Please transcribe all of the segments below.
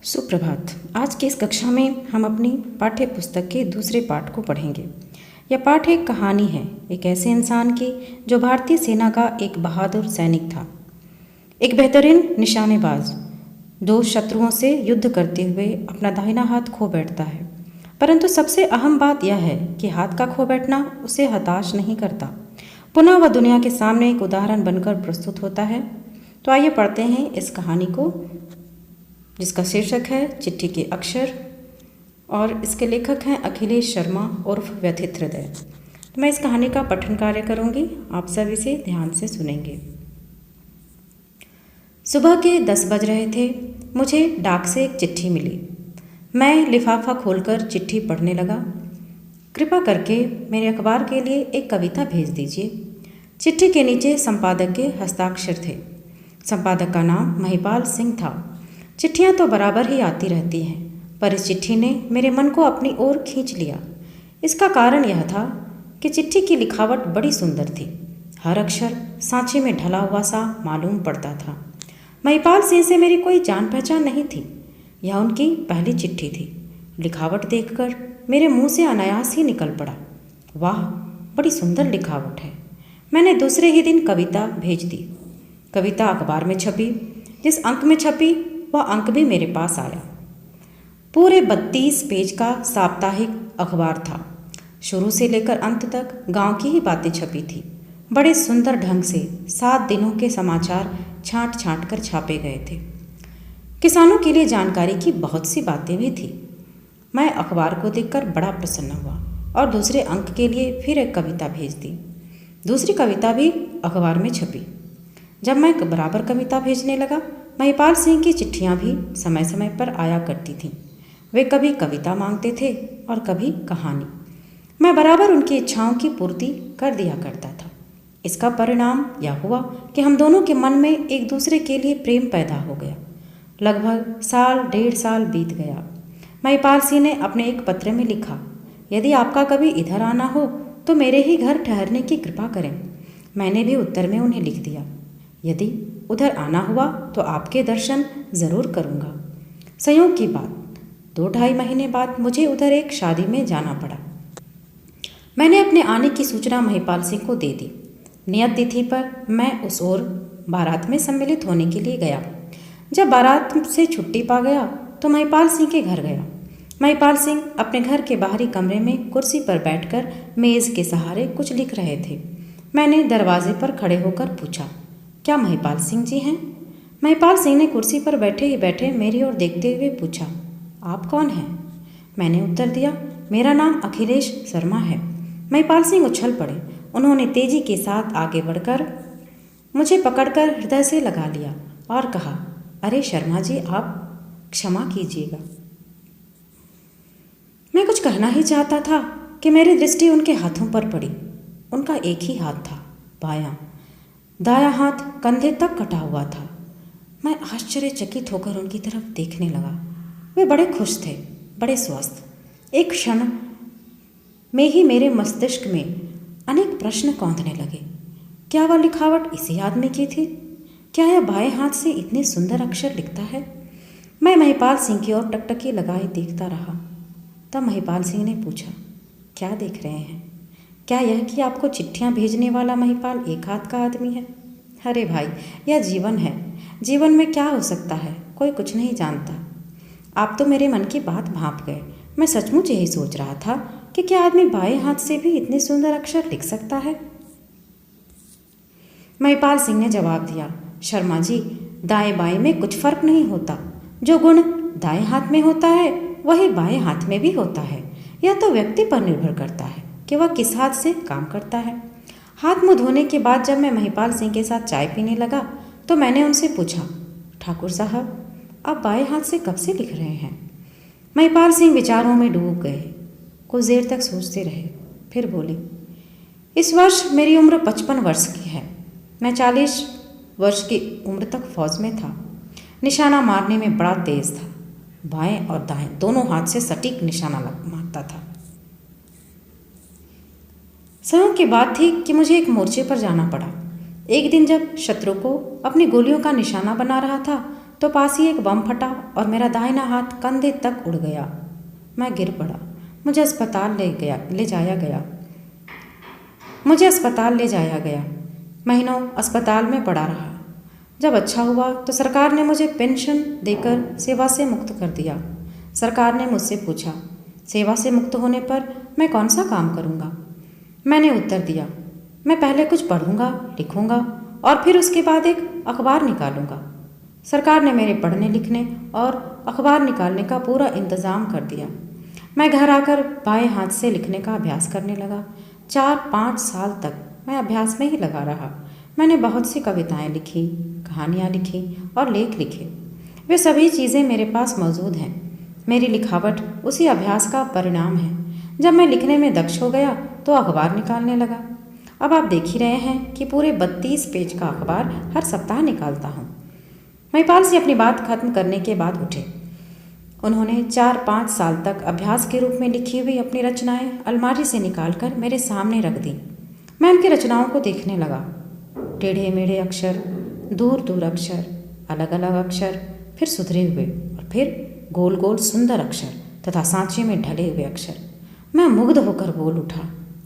सुप्रभात। आज की इस कक्षा में हम अपनी पाठ्य पुस्तक के दूसरे पाठ को पढ़ेंगे। यह पाठ एक कहानी है, एक ऐसे इंसान की जो भारतीय सेना का एक बहादुर सैनिक था, एक बेहतरीन निशानेबाज, जो शत्रुओं से युद्ध करते हुए अपना दाहिना हाथ खो बैठता है। परंतु सबसे अहम बात यह है कि हाथ का खो बैठना उसे हताश नहीं करता, पुनः वह दुनिया के सामने एक उदाहरण बनकर प्रस्तुत होता है। तो आइए पढ़ते हैं इस कहानी को, जिसका शीर्षक है चिट्ठी के अक्षर, और इसके लेखक हैं अखिलेश शर्मा उर्फ व्यथित हृदय। तो मैं इस कहानी का पठन कार्य करूंगी, आप सब इसे ध्यान से सुनेंगे। सुबह के 10 बज रहे थे। मुझे डाक से एक चिट्ठी मिली। मैं लिफाफा खोलकर चिट्ठी पढ़ने लगा। कृपा करके मेरे अखबार के लिए एक कविता भेज दीजिए। चिट्ठी के नीचे संपादक के हस्ताक्षर थे। संपादक का नाम महिपाल सिंह था। चिट्ठियाँ तो बराबर ही आती रहती हैं, पर इस चिट्ठी ने मेरे मन को अपनी ओर खींच लिया। इसका कारण यह था कि चिट्ठी की लिखावट बड़ी सुंदर थी। हर अक्षर सांचे में ढला हुआ सा मालूम पड़ता था। महिपाल सिंह से मेरी कोई जान पहचान नहीं थी। यह उनकी पहली चिट्ठी थी। लिखावट देखकर मेरे मुंह से अनायास ही निकल पड़ा, वाह, बड़ी सुंदर लिखावट है। मैंने दूसरे ही दिन कविता भेज दी। कविता अखबार में छपी। जिस अंक में छपी वह अंक भी मेरे पास आया। पूरे 32 पेज का साप्ताहिक अखबार था। शुरू से लेकर अंत तक गांव की ही बातें छपी थी। बड़े सुंदर ढंग से 7 दिनों के समाचार छांट छांट कर छापे गए थे। किसानों के लिए जानकारी की बहुत सी बातें भी थी। मैं अखबार को देखकर बड़ा प्रसन्न हुआ और दूसरे अंक के लिए फिर एक कविता भेज दी। दूसरी कविता भी अखबार में छपी। जब मैं बराबर कविता भेजने लगा, महिपाल सिंह की चिट्ठियाँ भी समय समय पर आया करती थीं। वे कभी कविता मांगते थे और कभी कहानी। मैं बराबर उनकी इच्छाओं की पूर्ति कर दिया करता था। इसका परिणाम यह हुआ कि हम दोनों के मन में एक दूसरे के लिए प्रेम पैदा हो गया। लगभग साल 1.5 साल बीत गया। महिपाल सिंह ने अपने एक पत्र में लिखा, यदि आपका कभी इधर आना हो तो मेरे ही घर ठहरने की कृपा करें। मैंने भी उत्तर में उन्हें लिख दिया, यदि उधर आना हुआ तो आपके दर्शन ज़रूर करूँगा। संयोग की बात, 2-2.5 महीने बाद मुझे उधर एक शादी में जाना पड़ा। मैंने अपने आने की सूचना महिपाल सिंह को दे दी। नियत तिथि पर मैं उस ओर बारात में सम्मिलित होने के लिए गया। जब बारात से छुट्टी पा गया तो महिपाल सिंह के घर गया। महिपाल सिंह अपने घर के बाहरी कमरे में कुर्सी पर बैठकर मेज़ के सहारे कुछ लिख रहे थे। मैंने दरवाजे पर खड़े होकर पूछा, क्या महिपाल सिंह जी हैं? महिपाल सिंह ने कुर्सी पर बैठे ही बैठे मेरी ओर देखते हुए पूछा, आप कौन हैं? मैंने उत्तर दिया, मेरा नाम अखिलेश शर्मा है। महिपाल सिंह उछल पड़े। उन्होंने तेजी के साथ आगे बढ़कर मुझे पकड़कर हृदय से लगा लिया और कहा, अरे शर्मा जी, आप क्षमा कीजिएगा। मैं कुछ कहना ही चाहता था कि मेरी दृष्टि उनके हाथों पर पड़ी। उनका एक ही हाथ था, बायां। दायां हाथ कंधे तक कटा हुआ था। मैं आश्चर्यचकित होकर उनकी तरफ देखने लगा। वे बड़े खुश थे, बड़े स्वस्थ। एक क्षण में ही मेरे मस्तिष्क में अनेक प्रश्न कौंधने लगे। क्या वह लिखावट इसी आदमी की थी? क्या यह बाएं हाथ से इतने सुंदर अक्षर लिखता है? मैं महिपाल सिंह की ओर टकटकी लगाए देखता रहा। तब महिपाल सिंह ने पूछा, क्या देख रहे हैं? क्या यह कि आपको चिट्ठियाँ भेजने वाला महिपाल एक हाथ का आदमी है? अरे भाई, यह जीवन है। जीवन में क्या हो सकता है, कोई कुछ नहीं जानता। आप तो मेरे मन की बात भांप गए। मैं सचमुच यही सोच रहा था कि क्या आदमी बाएं हाथ से भी इतने सुंदर अक्षर लिख सकता है। महिपाल सिंह ने जवाब दिया, शर्मा जी, दाएं बाएं में कुछ फर्क नहीं होता। जो गुण दाएं हाथ में होता है वही बाएं हाथ में भी होता है। यह तो व्यक्ति पर निर्भर करता है कि वह किस हाथ से काम करता है। हाथ मुँह धोने के बाद जब मैं महिपाल सिंह के साथ चाय पीने लगा तो मैंने उनसे पूछा, ठाकुर साहब, आप बाएं हाथ से कब से लिख रहे हैं? महिपाल सिंह विचारों में डूब गए। कुछ देर तक सोचते रहे, फिर बोले, इस वर्ष मेरी उम्र 55 वर्ष की है। मैं 40 वर्ष की उम्र तक फौज में था। निशाना मारने में बड़ा तेज था। बाएं और दाएं दोनों हाथ से सटीक निशाना मारता था। संयोग की बात थी कि मुझे एक मोर्चे पर जाना पड़ा। एक दिन जब शत्रु को अपनी गोलियों का निशाना बना रहा था तो पास ही एक बम फटा और मेरा दाहिना हाथ कंधे तक उड़ गया। मैं गिर पड़ा। मुझे अस्पताल ले जाया गया। महीनों अस्पताल में पड़ा रहा। जब अच्छा हुआ तो सरकार ने मुझे पेंशन देकर सेवा से मुक्त कर दिया। सरकार ने मुझसे पूछा, सेवा से मुक्त होने पर मैं कौन सा काम करूँगा? मैंने उत्तर दिया, मैं पहले कुछ पढ़ूँगा, लिखूँगा और फिर उसके बाद एक अखबार निकालूँगा। सरकार ने मेरे पढ़ने लिखने और अखबार निकालने का पूरा इंतज़ाम कर दिया। मैं घर आकर बाएं हाथ से लिखने का अभ्यास करने लगा। 4-5 साल तक मैं अभ्यास में ही लगा रहा। मैंने बहुत सी कविताएं लिखी, कहानियाँ लिखी और लेख लिखे। वे सभी चीज़ें मेरे पास मौजूद हैं। मेरी लिखावट उसी अभ्यास का परिणाम है। जब मैं लिखने में दक्ष हो गया तो अखबार निकालने लगा। अब आप देख ही रहे हैं कि पूरे 32 पेज का अखबार हर सप्ताह निकालता हूँ। महिपाल सिंह अपनी बात खत्म करने के बाद उठे। उन्होंने 4-5 साल तक अभ्यास के रूप में लिखी हुई अपनी रचनाएं अलमारी से निकालकर मेरे सामने रख दी। मैं उनकी रचनाओं को देखने लगा। टेढ़े मेढ़े अक्षर, दूर दूर अक्षर, अलग अलग अक्षर, फिर सुधरे हुए और फिर गोल गोल सुंदर अक्षर तथा सांचे में ढले हुए अक्षर। मैं मुग्ध होकर बोल उठा,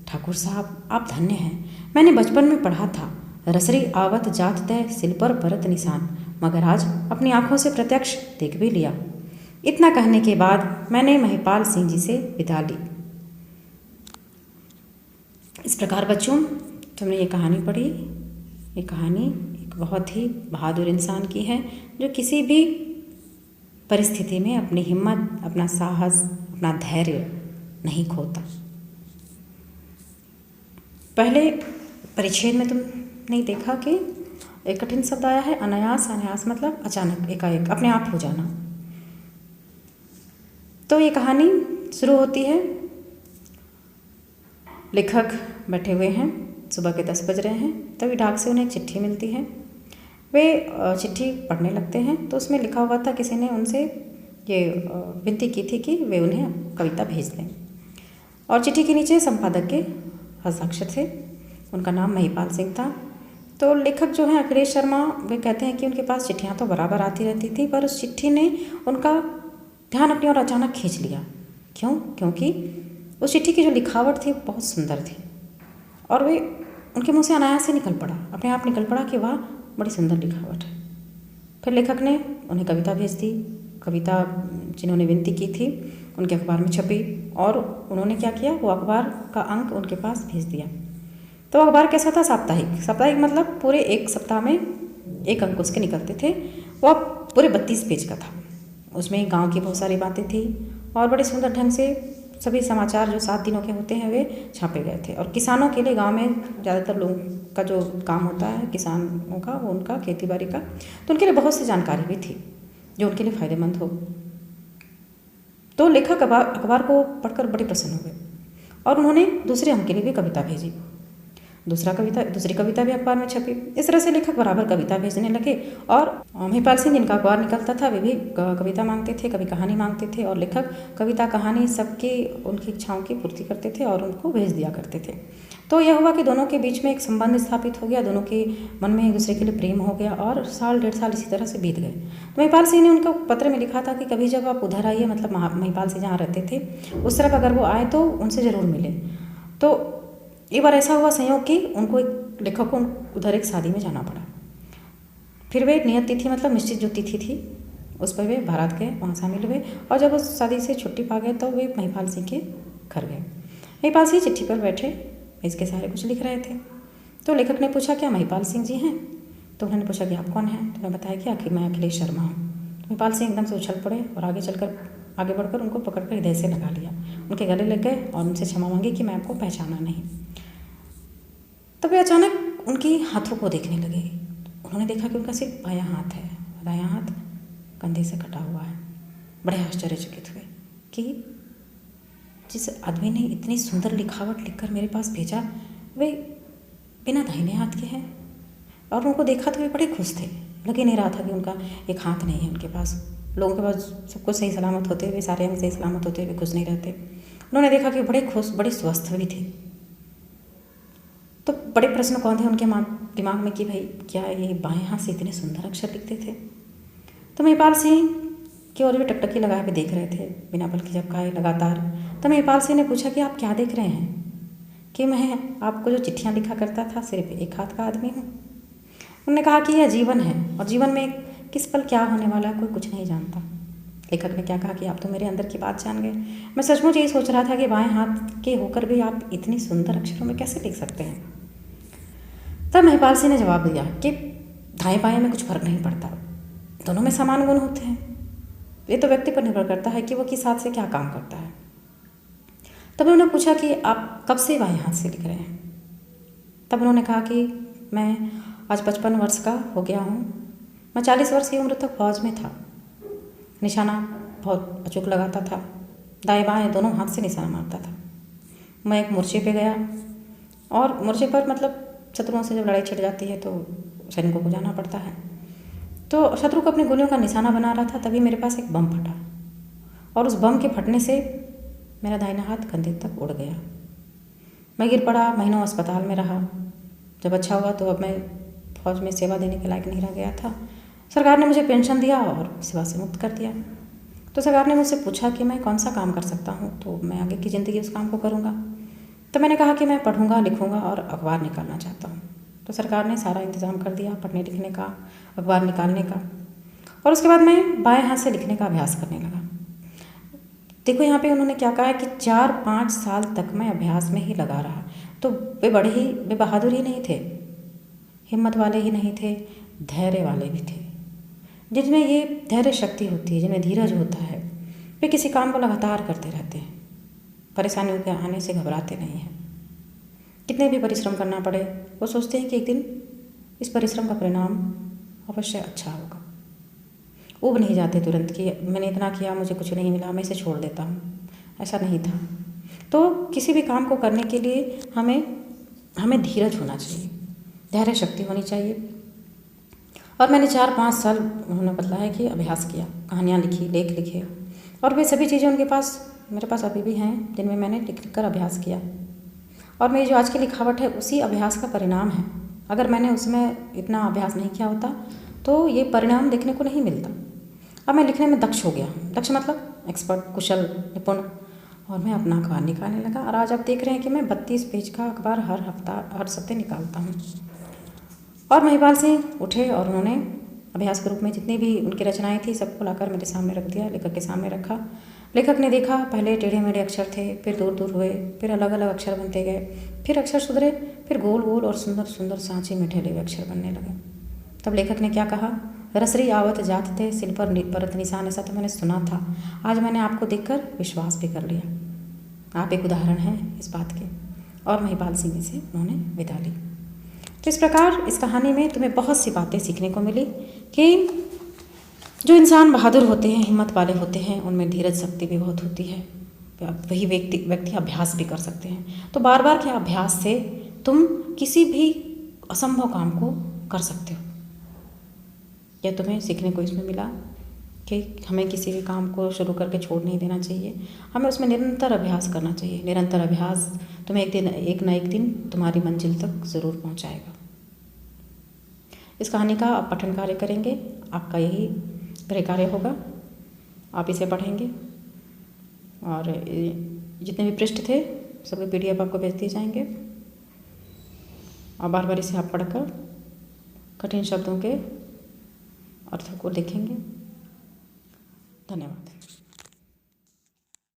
ठाकुर साहब आप धन्य हैं। मैंने बचपन में पढ़ा था, रसरी आवत जात तय सिल पर परत निशान, मगर आज अपनी आंखों से प्रत्यक्ष देख भी लिया। इतना कहने के बाद मैंने महिपाल सिंह जी से विदा ली। इस प्रकार बच्चों, तुमने ये कहानी पढ़ी। ये कहानी एक बहुत ही बहादुर इंसान की है जो किसी भी परिस्थिति में अपनी हिम्मत, अपना साहस, अपना धैर्य नहीं खोता। पहले परिच्छेद में तुमने देखा कि एक कठिन शब्द आया है अनायास। अनायास मतलब अचानक, एकाएक, अपने आप हो जाना। तो ये कहानी शुरू होती है। लेखक बैठे हुए हैं, सुबह के 10 बज रहे हैं, तभी डाक से उन्हें एक चिट्ठी मिलती है। वे चिट्ठी पढ़ने लगते हैं तो उसमें लिखा हुआ था, किसी ने उनसे ये विनती की थी कि वे उन्हें कविता भेज दें और चिट्ठी के नीचे संपादक के हस्ताक्षर थे। उनका नाम महिपाल सिंह था। तो लेखक जो हैं अखिलेश शर्मा, वे कहते हैं कि उनके पास चिट्ठियाँ तो बराबर आती रहती थी, पर उस चिट्ठी ने उनका ध्यान अपनी ओर अचानक खींच लिया। क्यों? क्योंकि उस चिट्ठी की जो लिखावट थी बहुत सुंदर थी और वे उनके मुंह से अनायास से निकल पड़ा, अपने आप निकल पड़ा कि वाह बड़ी सुंदर लिखावट है। फिर लेखक ने उन्हें कविता भेज दी। कविता जिन्होंने विनती की थी उनके अखबार में छपी और उन्होंने क्या किया, वो अखबार का अंक उनके पास भेज दिया। तो अखबार कैसा था? साप्ताहिक। साप्ताहिक मतलब पूरे एक सप्ताह में एक अंक उसके निकलते थे। वो पूरे 32 पेज का था। उसमें गांव की बहुत सारी बातें थी और बड़े सुंदर ढंग से सभी समाचार जो 7 दिनों के होते हैं वे छापे गए थे। और किसानों के लिए, गांव में ज़्यादातर लोगों का जो काम होता है किसानों का, वो उनका खेती बाड़ी का, तो उनके लिए बहुत सी जानकारी भी थी जो उनके लिए फ़ायदेमंद हो। तो लेखक अखबार को पढ़कर बड़े प्रसन्न हुए और उन्होंने दूसरे अंक के लिए भी कविता भेजी। दूसरी कविता भी अखबार में छपी। इस तरह से लेखक बराबर कविता भेजने लगे और महिपाल सिंह जिनका अखबार निकलता था वे भी कविता मांगते थे, कभी कहानी मांगते थे और लेखक कविता कहानी सबकी उनकी इच्छाओं की पूर्ति करते थे और उनको भेज दिया करते थे। तो यह हुआ कि दोनों के बीच में एक संबंध स्थापित हो गया, दोनों के मन में एक दूसरे के लिए प्रेम हो गया और साल 1.5 साल इसी तरह से बीत गए। तो महिपाल सिंह ने उनको पत्र में लिखा था कि कभी जब आप उधर आइए, मतलब महिपाल सिंह जहाँ रहते थे उस तरफ अगर वो आए तो उनसे ज़रूर मिले। तो एक बार ऐसा हुआ संयोग कि उनको, एक लेखक को उधर एक शादी में जाना पड़ा। फिर वे नियत तिथि, मतलब निश्चित जो तिथि थी उस पर वे भारत गए, वहाँ शामिल हुए और जब उस शादी से छुट्टी पा गए तो वे महिपाल सिंह के घर गए। महिपाल सिंह चिट्ठी पर बैठे इसके सहारे कुछ लिख रहे थे। तो लेखक ने पूछा, क्या महिपाल सिंह जी हैं? तो उन्होंने पूछा कि आप कौन हैं? तो उन्होंने बताया कि आखिर मैं अखिलेश शर्मा हूँ। तो महिपाल सिंह एकदम से उछल पड़े और आगे बढ़कर उनको पकड़कर हृदय से लगा लिया, उनके गले लग गए और उनसे क्षमा मांगी कि मैं आपको पहचाना नहीं। तब वे अचानक उनकी हाथों को देखने लगे। उन्होंने देखा कि उनका सिर्फ बायां हाथ है, दायां हाथ कंधे से कटा हुआ है। बड़े आश्चर्यचकित हुए कि जिस आदमी ने इतनी सुंदर लिखावट लिखकर मेरे पास भेजा वे बिना दाहिने हाथ के हैं। और उनको देखा तो वे बड़े खुश थे। लग ही नहीं रहा था कि उनका एक हाथ नहीं है उनके पास। लोगों के पास सब कुछ सही सलामत होते हुए, सारे अंग सही सलामत होते हुए खुश नहीं रहते। उन्होंने देखा कि बड़े खुश, बड़े स्वस्थ भी थे। तो बड़े प्रश्न कौन थे उनके दिमाग में कि भाई क्या ये बाएं हाथ से इतने सुंदर अक्षर लिखते थे? तो महिपाल सिंह की ओर भी टकटकी लगाए हुए देख रहे थे, बिना बल की झपकाए लगातार। तो महिपाल सिंह ने पूछा कि आप क्या देख रहे हैं? कि मैं आपको जो चिट्ठियाँ लिखा करता था सिर्फ एक हाथ का आदमी हूँ। उन्होंने कहा कि यह जीवन है और जीवन में किस पल क्या होने वाला है कोई कुछ नहीं जानता। लेखक ने क्या कहा कि आप तो मेरे अंदर की बात जान गए। मैं सचमुच यही सोच रहा था कि बाएं हाथ के होकर भी आप इतनी सुंदर अक्षरों में कैसे लिख सकते हैं। तब महिपाल सिंह ने जवाब दिया कि दाएं बाएं में कुछ फर्क नहीं पड़ता, दोनों में समान गुण होते हैं। ये तो व्यक्ति पर निर्भर करता है कि वो किस हाथ से क्या काम करता है। तब उन्होंने पूछा कि आप कब से बाएं हाथ से लिख रहे हैं? तब उन्होंने कहा कि मैं आज 55 वर्ष का हो गया हूँ। मैं 40 वर्ष की उम्र तक फौज में था। निशाना बहुत अचूक लगाता था, दाएं बाएं दोनों हाथ से निशाना मारता था। मैं एक मोर्चे पे गया और मोर्चे पर मतलब शत्रुओं से जब लड़ाई छिड़ जाती है तो सैनिकों को जाना पड़ता है। तो शत्रु को अपनी गोलियों का निशाना बना रहा था, तभी मेरे पास एक बम फटा और उस बम के फटने से मेरा दाहिना हाथ कंधे तक उड़ गया। मैं गिर पड़ा, महीनों अस्पताल में रहा। जब अच्छा हुआ तो अब मैं फौज में सेवा देने के लायक नहीं रह गया था। सरकार ने मुझे पेंशन दिया और सेवा से मुक्त कर दिया। तो सरकार ने मुझसे पूछा कि मैं कौन सा काम कर सकता हूँ, तो मैं आगे की ज़िंदगी उस काम को करूँगा। तो मैंने कहा कि मैं पढ़ूँगा, लिखूँगा और अखबार निकालना चाहता हूँ। तो सरकार ने सारा इंतज़ाम कर दिया पढ़ने लिखने का, अखबार निकालने का। और उसके बाद मैं बाएं हाथ से लिखने का अभ्यास करने लगा। देखो यहाँ पे उन्होंने क्या कहा है कि 4-5 साल तक मैं अभ्यास में ही लगा रहा। तो वे बहादुर ही नहीं थे, हिम्मत वाले ही नहीं थे, धैर्य वाले भी थे। जिनमें ये धैर्य शक्ति होती है, जिनमें धीरज होता है, वे किसी काम को लगातार करते रहते हैं, परेशानियों के आने से घबराते नहीं हैं। कितने भी परिश्रम करना पड़े वो सोचते हैं कि एक दिन इस परिश्रम का परिणाम अवश्य अच्छा होगा। ऊब नहीं जाते तुरंत कि मैंने इतना किया मुझे कुछ नहीं मिला, मैं इसे छोड़ देता हूँ, ऐसा नहीं था। तो किसी भी काम को करने के लिए हमें धीरज होना चाहिए, धैर्य शक्ति होनी चाहिए। और मैंने 4-5 साल उन्होंने बताया कि अभ्यास किया, कहानियाँ लिखी, लेख लिखे और वे सभी चीज़ें उनके पास मेरे पास अभी भी हैं जिनमें मैंने लिख कर अभ्यास किया। और मेरी जो आज की लिखावट है उसी अभ्यास का परिणाम है। अगर मैंने उसमें इतना अभ्यास नहीं किया होता तो ये परिणाम देखने को नहीं मिलता। अब मैं लिखने में दक्ष हो गया, दक्ष मतलब एक्सपर्ट, कुशल, निपुण। और मैं अपना अखबार निकालने लगा और आज आप देख रहे हैं कि मैं 32 पेज का अखबार हर सप्ताह निकालता हूँ। और महिपाल सिंह उठे और उन्होंने अभ्यास के रूप में जितनी भी उनकी रचनाएं थी सबको लाकर मेरे सामने रख दिया, लेखक के सामने रखा। लेखक ने देखा, पहले टेढ़े मेढ़े अक्षर थे, फिर दूर दूर हुए, फिर अलग अलग अक्षर बनते गए, फिर अक्षर सुधरे, फिर गोल गोल और सुंदर सुंदर सांचे में ढले हुए अक्षर बनने लगे। तब लेखक ने क्या कहा, रसरी आवत जात थे सिल पर परत निशान। ऐसा तो मैंने सुना था, आज मैंने आपको देखकर विश्वास भी कर लिया। आप एक उदाहरण हैं इस बात के। और महिपाल सिंह से उन्होंने विदा ली। तो इस प्रकार इस कहानी में तुम्हें बहुत सी बातें सीखने को मिली कि जो इंसान बहादुर होते हैं, हिम्मत वाले होते हैं, उनमें धीरज शक्ति भी बहुत होती है। वही व्यक्ति अभ्यास भी कर सकते हैं। तो बार बार के अभ्यास से तुम किसी भी असंभव काम को कर सकते हो। यह तुम्हें सीखने को इसमें मिला कि हमें किसी भी काम को शुरू करके छोड़ नहीं देना चाहिए, हमें उसमें निरंतर अभ्यास करना चाहिए। निरंतर अभ्यास तुम्हें एक ना एक दिन तुम्हारी मंजिल तक ज़रूर पहुंचाएगा। इस कहानी का आप पठन कार्य करेंगे, आपका यही गृह कार्य होगा। आप इसे पढ़ेंगे और जितने भी पृष्ठ थे सबके PDF आपको भेज दिए जाएंगे और बार बार इसे आप पढ़कर कठिन शब्दों के अर्थों को लिखेंगे। धन्यवाद।